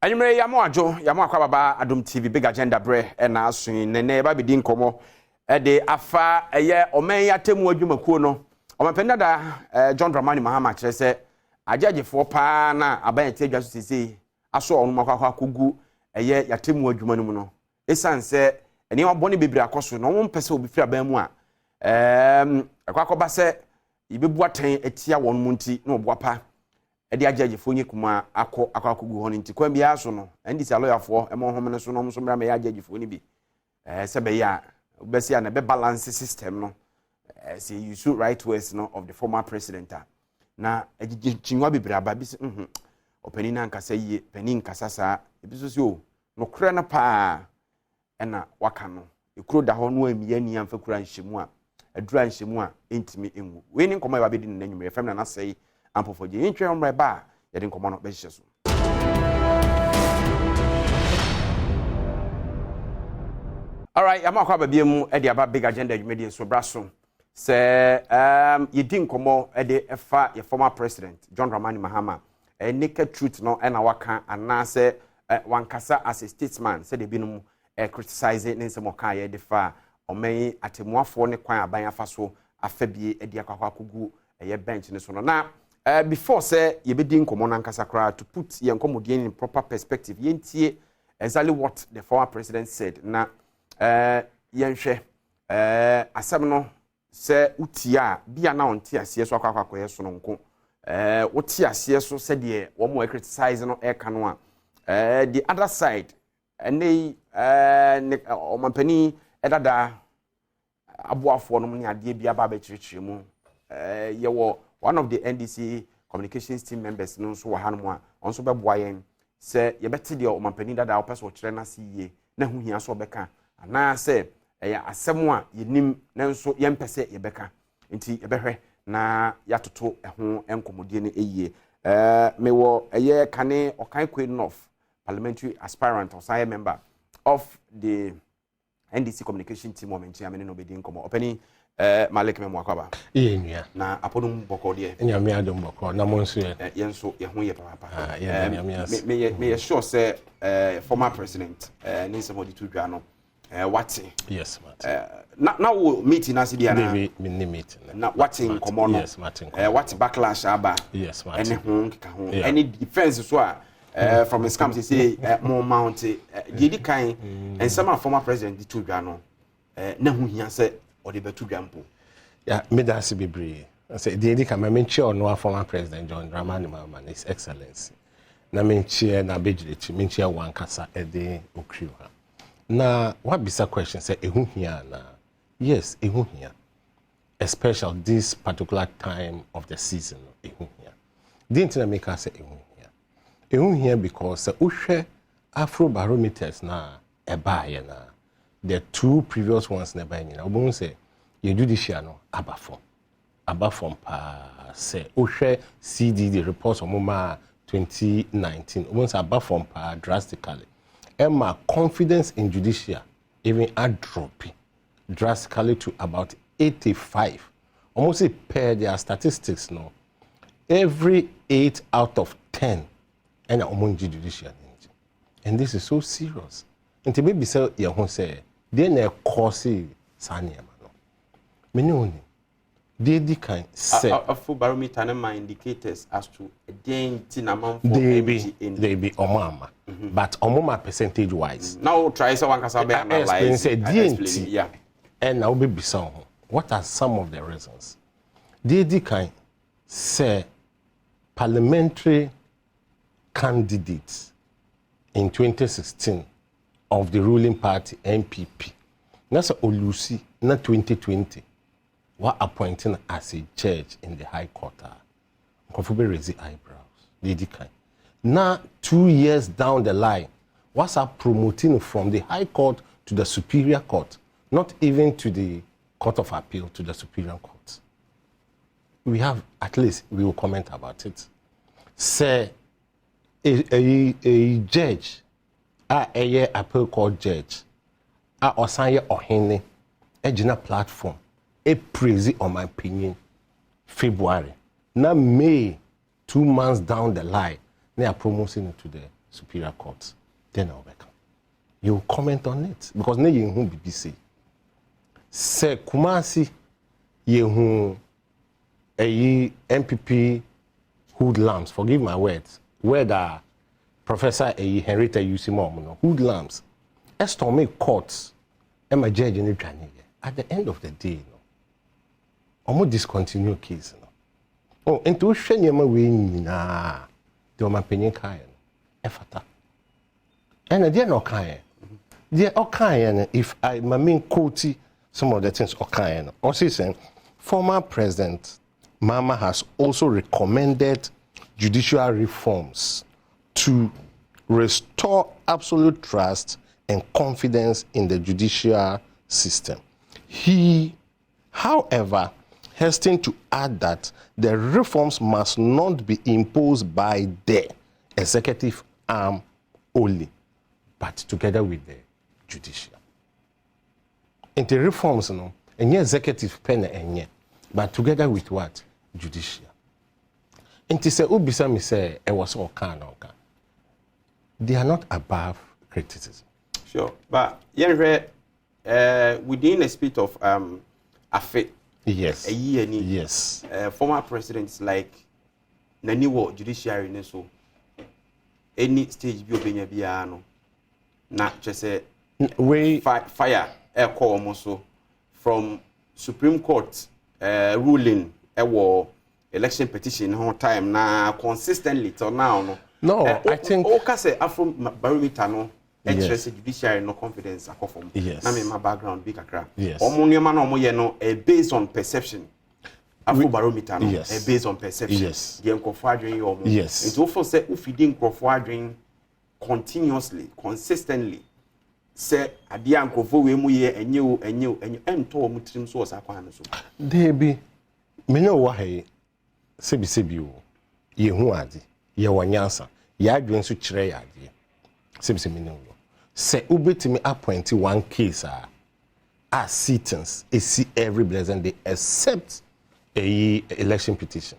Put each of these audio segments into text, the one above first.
Anyway, yamo akwababa Adom TV big agenda bre na asun nene ba bedi nkomo de afa eye omen yatemu adwumakuo no omapenda da John Dramani Mahama kire se agagefo pa na aban tie adwa so sisi aso onu makwakwa kogu eye yatemu adwuma no mu no esanse eni obone bebiri akoso no wo mpese obi fira ban mu a akwakoba se ibebu aten etia won mu nti na oboapa edi agagefo nyi kuma akwakogu ho nti kwa bia so no ndi se lawyer emo homene so no so mra me agagefo ni bi sebe ya obesi na be balance system no see you should right words no of the former president na agichinwa bibiri aba bi opani na nkasa yie pani nkasa sa ebiso si o no kra na pa na waka no ekuro da ho no amiya ni amfa kura nhyimu a adura nhyimu a entimi enwu we ni nkoma ba bedi na nwumre fam na sei ampofoje ntwe omre ba ye de nkoma no be hye so. All right, I'm akwa babiem e de aba big agenda media so braso se ye di nkomo e de efa ye former president John Dramani Mahama naked truth no e na waka anase wankasa as a statesman said they been criticizing nsemo kan ye de fa omen atemuafo ne kwan aban afa so afabie e de akwa kogu ye bench ne so no na before say ye be di nkomo na nkasa kra to put ye nkomo in proper perspective ye ntie exactly what the former president said na yenhwe asem no se utia bia na onti ase so akwakoye so no nko uti ase so se de wo mo criticize no e ka no a the other side ene omampani edada aboafo no ne ade bia ba ba chirichiri mu ye wo one of the NDC communications team members no so wa hanmo a onso be boa yen se ye beti de omampani dada opeso kire na se yie na hu hia so beka ana se eya asem a yenim nanso yempese yebeka nti yebehwe na yatoto eho enkomodie ne eyie mewo eye kane okan queen of parliamentary aspirant or science member of the NDC communication team moment amene no bedi nkomo openi Malik memo akwaba yenua na apodum boko de nyame adom boko na monso yenso ye ho ye papa me sure say former president ni somebody to dwa no what yes Martin now meeting as dia na me meeting na what in common yes Martin what backlash aba yes Martin any defense so from the scams say more mount the kind and some former president to dwa no na hu hia say or the betu dwa mpo yeah me that's bebre say the kind me mention no former president John Dramani Mahama his excellency na menchie na bejire menchie wankasa e de okriu ha na what bisa question say ehu hia na yes ehu hia especially this particular time of the season ehu hia didn't na make us say ehu hia because uhwe afro barometers na eba ye na the two previous ones na eba nyina obon say ye judicial no abafom pa say uhwe CDD reports omoma 2019 obon say abafom pa drastically Emma confidence in judicial even dropping drastically to about 85. Almost per their statistics no. Every 8 out of 10 and among judicial. And this is so serious. And to maybe say you won't say they na cause sanya no. Many only they can say a full barometer and my indicators as to again tinamam for they be omama but omama percentage wise now try so one can analyze yeah and now be some what are some of the reasons they can say parliamentary candidates in 2016 of the ruling party NPP that's Olusi na 2020 were appointing as a judge in the High Court. Comfortable raise eyebrows. They decline. Now, 2 years down the line, what's up promoting from the High Court to the Superior Court, not even to the Court of Appeal, to the Superior Court. We have, at least, we will comment about it. Say, a judge, a appeal court judge, a Osanye Ohene, a general platform, Ex-Prez on my opinion February now May 2 months down the line they are promoting it to the Superior Court, then I'll back. You comment on it because ne yehu BBC. Se Kumasi yehu NPP hoodlums, forgive my words, whether Professor Henrietta Usimo, hoodlums, estomate courts, and my judge in the at the end of the day, almost discontinue case. Oh, into Shenyama win na the my opinion kind. Efata. And they are not kind. They are kind if I mean quote some of the things kind. Also saying former President Mahama has also recommended judicial reforms to restore absolute trust and confidence in the judicial system. He, however, hastened to add that the reforms must not be imposed by the executive arm only, but together with the judicial. And the reforms, and executive pen but together with what? Judicial. And to say, Ubisa me say, it was all kind of. They are not above criticism. Sure, but within a spirit of affect. Yes. A year, yes. Former presidents like Naniwo Judiciary, so any stage be obeying biano, not just a fire air call also from Supreme Court ruling a war election petition whole time now consistently till now. No, I think okay, Afro barometer no. Yes. Judiciary no confidence akofom. Yes. Na me my background big akra. Yes. Omo niema na omo ye no based on perception. Afro barometer no yes. Based on perception. Yes. The nkofo adwen ye omo. Yes. Nti ofo say ufidi nkofo adwen continuously, consistently. Say ade nkofo we mu ye enye ento omo trim so osakwan no so. There be me no wa he sebi o. Ye hu ade, ye wanyansa. Ye adwen so kire ya ade. Sebi me no. Say ubetimi appoint one case as sit-ins see every blessed day except a election petition.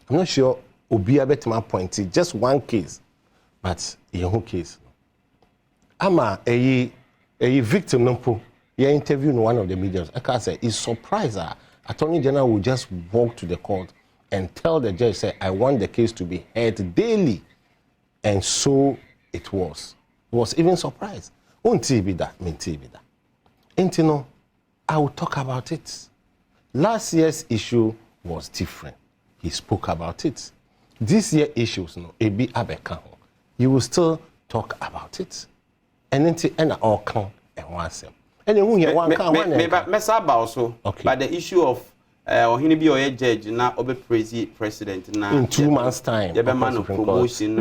I'm not sure obi abetimi appoint just one case, but a whole case. Ama a victim no you interview in one of the media. I can say it's surprised Attorney General will just walk to the court and tell the judge, say, I want the case to be heard daily. And so it was. Was even surprised. Until be that, minti be that. And you know, I will talk about it. Last year's issue was different. He spoke about it. This year issues, no, ebi abeka. You will still talk about it. And then and all count and one sem. And then when you one count one. Also, okay. But the issue of or he be a judge now obe president now in 2 months' time. You man of promotion.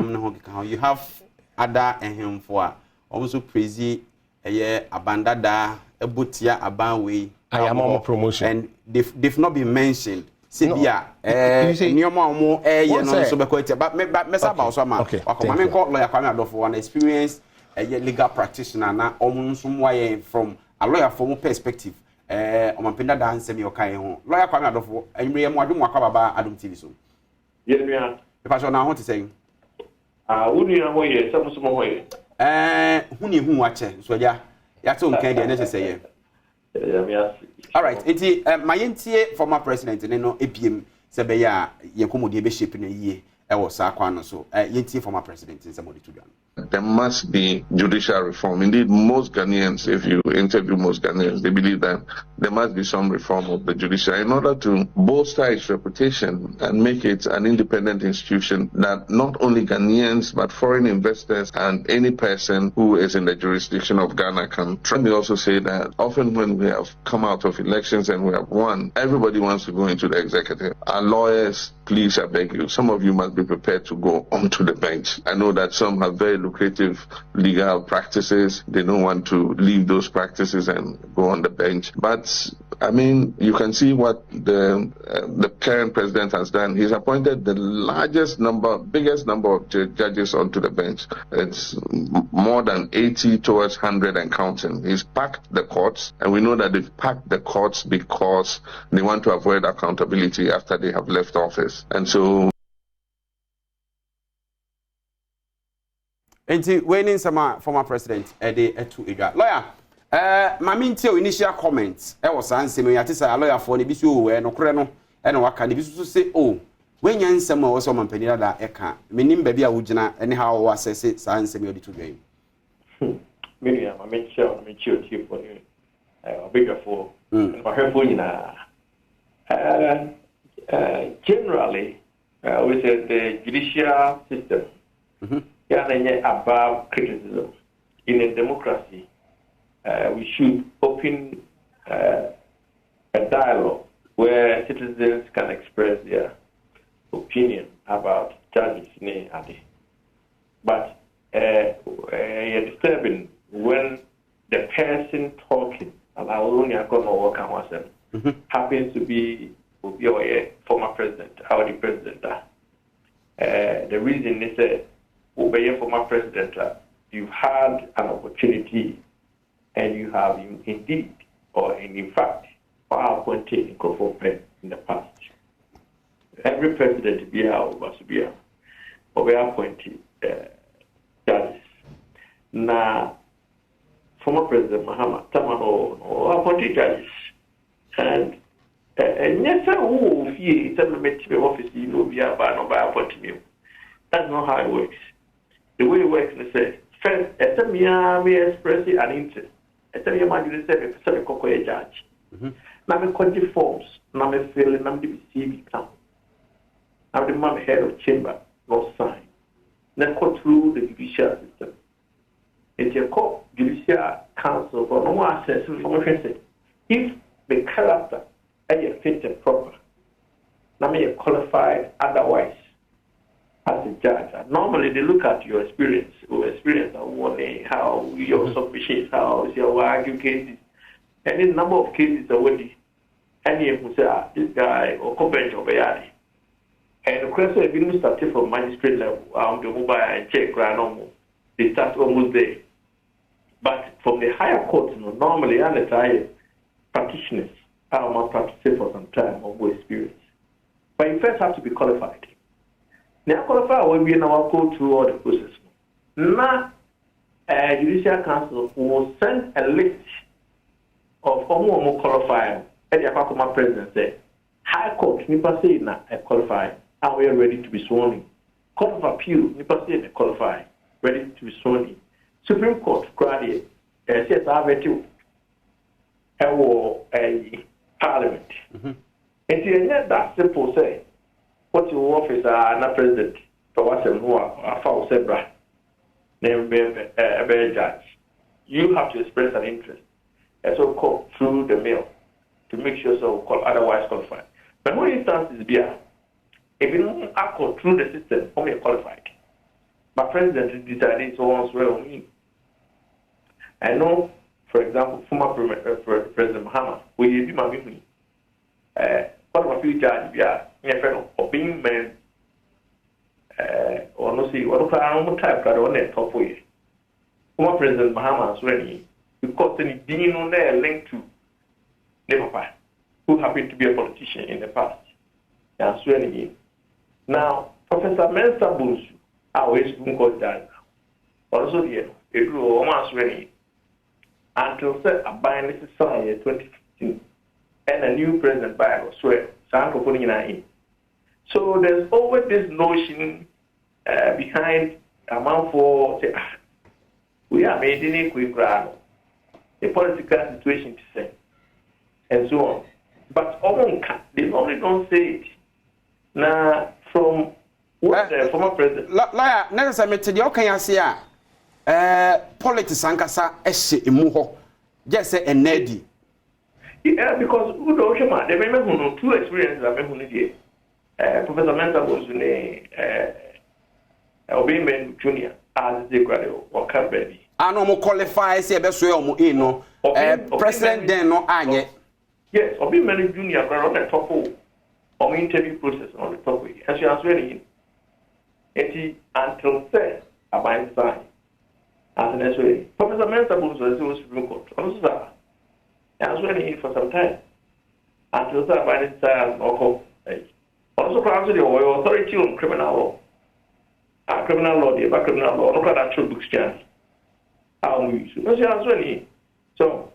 You have other and him for also praise abandada ebutia abanwe. I am on promotion and they've not been mentioned. Sibia nyoma omo no so be quite but mesa ba so ma akoma me call lawyer Kwame Addo for an experience legal practitioner na omo nso mwaye from a lawyer from perspective omampenda da ansem yo kan ho lawyer Kwame Addo for enwere mo adwo akwa baba Adom TV so yes me a e pa so na ho te say wuni na ho ye sam so mo ho ye huni hu wache so ya to nkan de na che say ye all right enti mayentie former president no ebiem se be ya yekomodi ebe shape na yie e wo sa kwa no so yentie former president in somebody to do. There must be judicial reform. Indeed, most Ghanaians, if you interview most Ghanaians, they believe that there must be some reform of the judiciary in order to bolster its reputation and make it an independent institution that not only Ghanaians but foreign investors and any person who is in the jurisdiction of Ghana can try. Let me also say that often when we have come out of elections and we have won, everybody wants to go into the executive. Our lawyers, please, I beg you, some of you must be prepared to go onto the bench. I know that some have very lucrative legal practices. They don't want to leave those practices and go on the bench. But I mean, you can see what the current president has done. He's appointed the biggest number of judges onto the bench. It's more than 80 towards 100 and counting. He's packed the courts, and we know that they've packed the courts because they want to avoid accountability after they have left office. And so Enti when some former president Ede Etu Edwa. Lawyer, mami ntie initial comments was answer me ati say lawyer for ne bi so we no kore no e na waka ne bi so say when yan nsem a wo so mampani da eka menim ba bi a wo gina ene ha wo assess sa nsem yodi to dwan Many mami ntie for you bigger for my helpful generally we say the judicial system above criticism in a democracy. We should open a dialogue where citizens can express their opinion about judges. But it's disturbing when the person talking, and I only happens to be your former president, or the president. The reason is that former president, you've had an opportunity. And you have indeed, or in fact, appointed in in the past. Every president must be appointed judges. Now, former President Mahama, appointed judges. And yes, office, that's not how it works. The way it works is that first, we express an interest. I tell you, my judge. Now, I contact forms. Now, I fill in. Now, I receive it. Now, the head of chamber no sign. Then go through the judicial system. It's a court judicial council for no access information. If the character is fit and proper, now I qualified otherwise as a judge. Normally, they look at your experience how your submissions, how your argue cases, and in number of cases already. Any who say this guy or bench or bayadi. And the question has been started from magistrate level, the mobile and check normal. They start almost there. But from the higher courts, normally the practitioners are practicing for some time or more experience. But you first have to be qualified. Now qualified when we now go through all the process. Now, Judicial Council will send a list of more qualified. And the Akufo president said, High Court, nipa say na qualified, and we are ready to be sworn in. Court of Appeal, nipa say qualified, ready to be sworn in. Supreme Court, graduate, says I have a Parliament. And it's that simple say. What your office are not president, but what's a foul zebra, name a judge. You have to express an interest, and so call through the mail to make sure so called otherwise qualified. But one instance is beer. If you don't call through the system, only qualified. But president decided so on swear on me. I know, for example, former President Mahama, we be my memory. What of a few judges or being men or no see what type that on that top way. Former President Mahama is ready because any being on there linked to Nepapa, who happened to be a politician in the past. And swearing in. Now, Professor Mensa Bunsu, always called that. Also, it grew almost ready until said a binding society in 2015 and a new president by swear. So there's always this notion behind amount for say, we are made in a political situation to say, and so on. But they normally don't say it. Now, from what the former president. Lawyer, never submitted your can say, politics and Kasa Eshe Imuho, just say a neddy. Yeah, because who don't they remember two experiences I remember here. Professor Mensa was in Obeyman Junior as the graduate or baby. I no more qualify, say, best way no President then no anye. Yes, Obeyman Junior are on the top of interview process on the top way. And she was really in until said about sign. As an way, Professor Mensa was a Supreme Court. Also, I was really for some time until that by this time or also perhaps the authority on criminal law. criminal law, the criminal law, look at actual books chance. How we use so,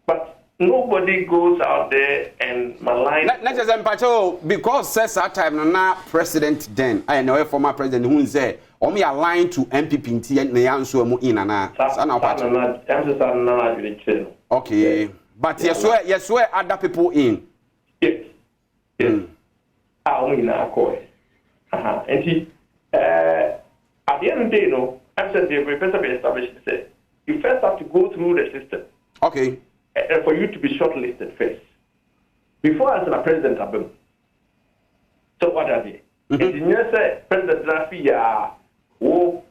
but nobody goes out there and malign. Not just Mpacho, because says that time na president then, I know a former president who say, only aligned to NPP and Nayansu mu in and okay, but yes, where other people in. Yes. And see, at the end of the day, I said the first of established said you first have to go through the system. Okay. For you to be shortlisted first. Before I said a president Abem. So what are they? Engineer said President Rafia, no.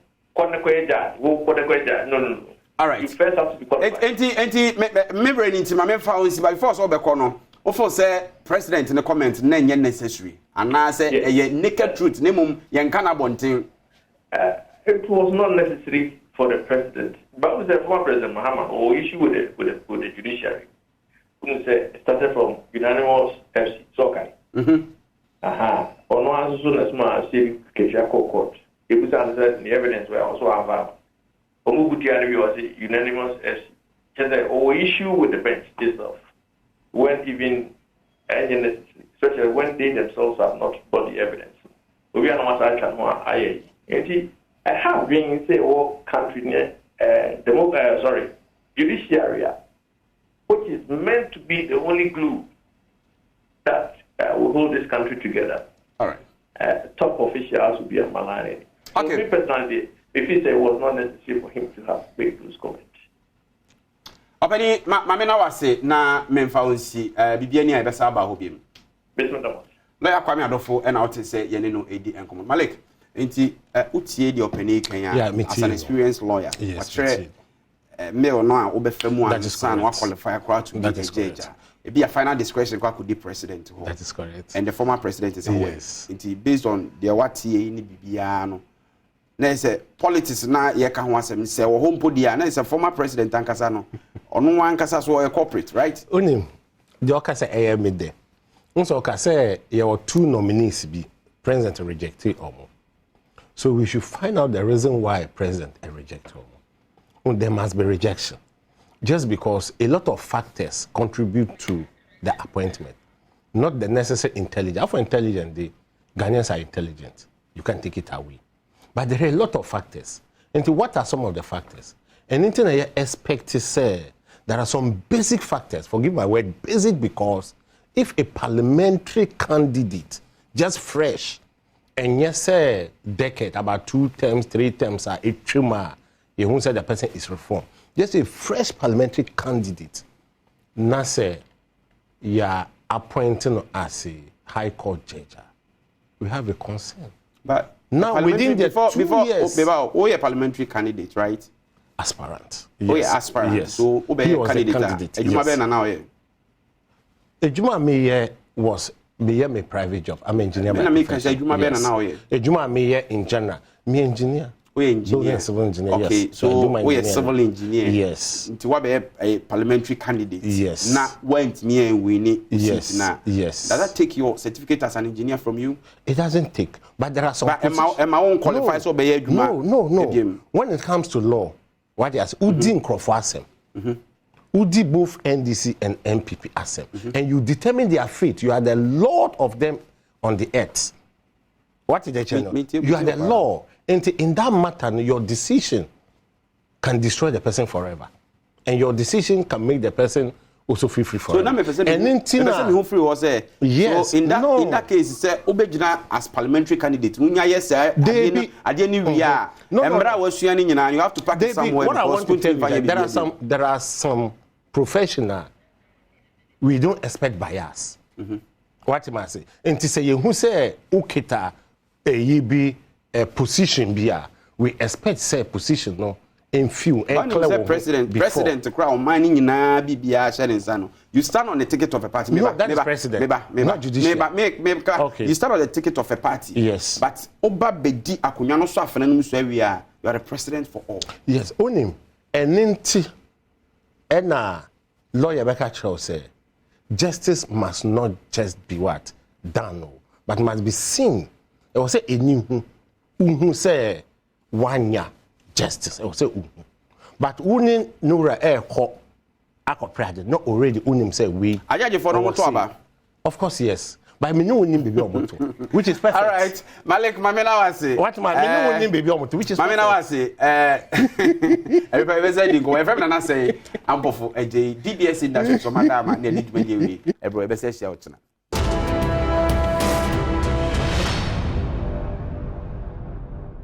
All right. You first have to be qualified. Remember into my found by force over corner. Of say president in the comment, none necessary. And now say a naked truth, name Yankana Bonting. It was not necessary for the president. But was the former President Mahama or issue with the judiciary. Who say started from unanimous FC Sokai. Or no as soon as my civil Keshako court. It was answered in the evidence were also available. Omugutiari was a unanimous FC. Just or issue with the bench itself. When even necessary, such as when they themselves have not brought the evidence. We are not I have been say all country near judiciary, which is meant to be the only glue that will hold this country together. All right. Top officials will be a malign. Okay. So me personally, if he say it was not necessary for him to have made those comments. Openi mamena wase na memfa onsi bibia ni ebesa aba ho biem. Basement of Lawyer Kwame Adofo and out say yene no edi enkomo. Malik, enti utie di openi kan ya as an experienced lawyer. Yes. Mail no a obefa mu an san wa qualify akwa to be a judge. It be a final discretion kwa could be president. That is correct. And the former president is aware. Yes. Enti based on the what ni bibia no. Na say politics na ye ka ho asem say wo hompo dia na say former president ankasa no ono ankasa so a corporate, right? Onim the oka say am there nso oka say ye were two nominees be president rejected omo, so we should find out the reason why president rejected omo. There must be rejection just because a lot of factors contribute to the appointment, not the necessary intelligence. For intelligence, the Ghanaians are intelligent, you can take it away. But there are a lot of factors. And what are some of the factors? And anything I expect to say, there are some basic factors. Forgive my word, basic, because if a parliamentary candidate, just fresh, and yes, say decade, about 2 terms, 3 terms, a trima, you won't say the person is reformed. Just a fresh parliamentary candidate, now say you are appointing as a high court judge. We have a concern. But now within the before years, a parliamentary candidate, right? Aspirant. Yes. Oh yeah, aspirant. Yes. So he was a candidate. Ejuma me was me private job. I'm engineer. Ejuma me in general. Me engineer. We engineer. Civil engineer. Okay, yes. so we a civil engineer. Yes. To what a parliamentary candidate. Yes. Now went me and we need. Yes. Yes. Does that take your certificate as an engineer from you? It doesn't take, but there are some. But am I own qualified so be No. When it comes to law, what is Udi Nkrofo asem? Udi both NDC and NPP asem, and you determine their fate. You are the lord of them on the earth. What is the channel? You are the law. And in that matter, your decision can destroy the person forever. And your decision can make the person also feel free forever. So now the person who free was there. Yes. So in that case, say Obejina as parliamentary candidate. Yes, sir. You have to practice somewhere. What I want to tell you, there are some professional. We don't expect bias. What am I saying? And to say who say ukita a position bia, we expect say position no in few and president crown mining na bibia sharing. You stand on the ticket of a party. No, that is president. Not judiciary. Okay. You stand on the ticket of a party. Yes. But oba bedi akunya no so afenanum so awia. You are a president for all. Yes, onim. Enenti ena lawyer Becca Chow say justice must not just be what done, but must be seen. It was say eni who say 1 year justice I say but unin nura ko akopred not already unim say we ajaje for no moto aba of course yes but me no unim baby omoto which is perfect. All right Malik mamela wase what man me no unim baby omoto which is mamela wase everybody say dingo everybody na say ampofo eje DBS industry so madam na need me dey we everybody say share out na